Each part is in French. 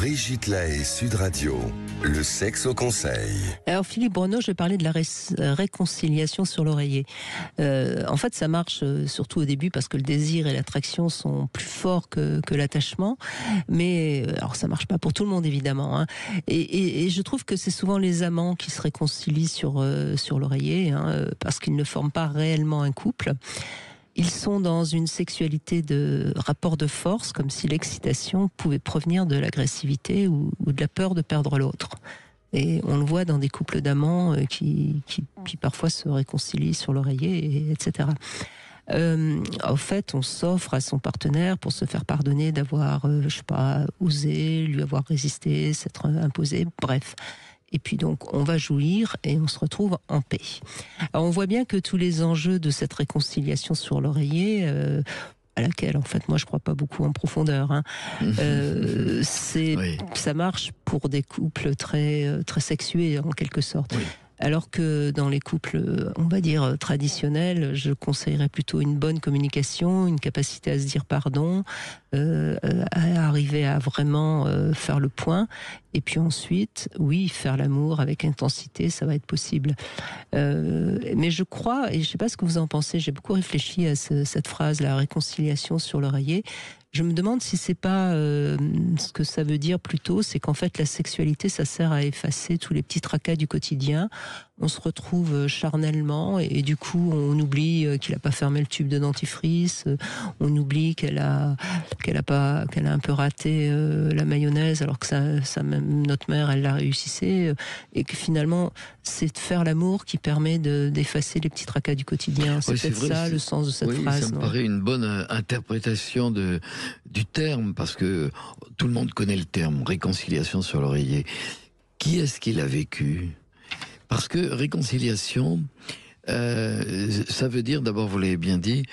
Brigitte Lahaie, Sud Radio, le sexe au conseil. Alors Philippe Bruneau, je vais parler de la réconciliation sur l'oreiller. En fait, ça marche surtout au début parce que le désir et l'attraction sont plus forts que l'attachement. Mais alors ça marche pas pour tout le monde évidemment. Hein. Et je trouve que c'est souvent les amants qui se réconcilient sur l'oreiller, parce qu'ils ne forment pas réellement un couple. Ils sont dans une sexualité de rapport de force, comme si l'excitation pouvait provenir de l'agressivité ou de la peur de perdre l'autre. Et on le voit dans des couples d'amants qui parfois se réconcilient sur l'oreiller, etc. En fait, on s'offre à son partenaire pour se faire pardonner d'avoir, osé, lui avoir résisté, s'être imposé, bref. Et puis donc, on va jouir et on se retrouve en paix. Alors, on voit bien que tous les enjeux de cette réconciliation sur l'oreiller, à laquelle, en fait, moi, je crois pas beaucoup en profondeur, ça marche pour des couples très sexués, en quelque sorte. Oui. Alors que dans les couples, on va dire, traditionnels, je conseillerais plutôt une bonne communication, une capacité à se dire pardon, à arriver à vraiment faire le point. Et puis ensuite, oui, faire l'amour avec intensité, ça va être possible. Mais je crois, et je ne sais pas ce que vous en pensez, j'ai beaucoup réfléchi à cette phrase, la réconciliation sur l'oreiller. Je me demande si c'est pas ce que ça veut dire plutôt, c'est qu'en fait la sexualité, ça sert à effacer tous les petits tracas du quotidien. On se retrouve charnellement et du coup on oublie qu'il a pas fermé le tube de dentifrice, on oublie qu'elle a un peu raté la mayonnaise alors que même notre mère elle l'a réussissé, et que finalement c'est de faire l'amour qui permet d'effacer les petits tracas du quotidien. C'est peut-être vrai, ça le sens de cette phrase. Ça me paraît une bonne interprétation du terme, parce que tout le monde connaît le terme réconciliation sur l'oreiller. Qui est-ce qui l'a vécu ? Parce que réconciliation, ça veut dire, d'abord, vous l'avez bien dit,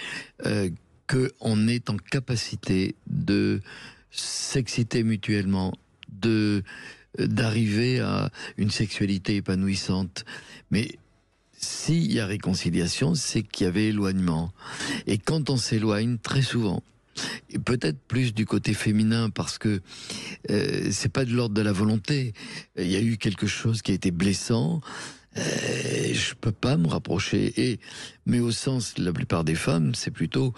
qu'on est en capacité de s'exciter mutuellement, d'arriver à une sexualité épanouissante. Mais s'il y a réconciliation, c'est qu'il y avait éloignement. Et quand on s'éloigne, très souvent, et peut-être plus du côté féminin, parce que c'est pas de l'ordre de la volonté. Il y a eu quelque chose qui a été blessant. Je peux pas me rapprocher. Mais au sens, la plupart des femmes, c'est plutôt,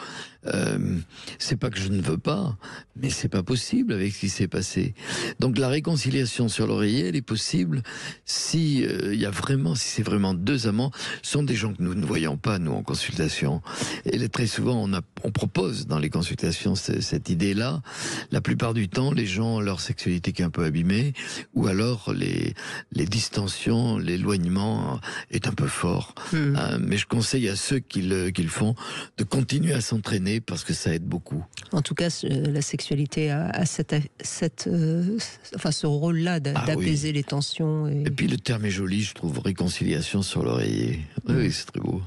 c'est pas que je ne veux pas, mais c'est pas possible avec ce qui s'est passé. Donc la réconciliation sur l'oreiller, elle est possible si c'est vraiment deux amants. Ce sont des gens que nous ne voyons pas, nous, en consultation. Et très souvent, on propose dans les consultations cette idée-là. La plupart du temps, les gens ont leur sexualité qui est un peu abîmée, ou alors les distensions, l'éloignement est un peu fort. Mais je conseille à ceux qui le font de continuer à s'entraîner, parce que ça aide beaucoup. En tout cas, la sexualité a ce rôle-là d'apaiser les tensions. Et puis le terme est joli, je trouve, réconciliation sur l'oreiller. Oui, c'est très beau.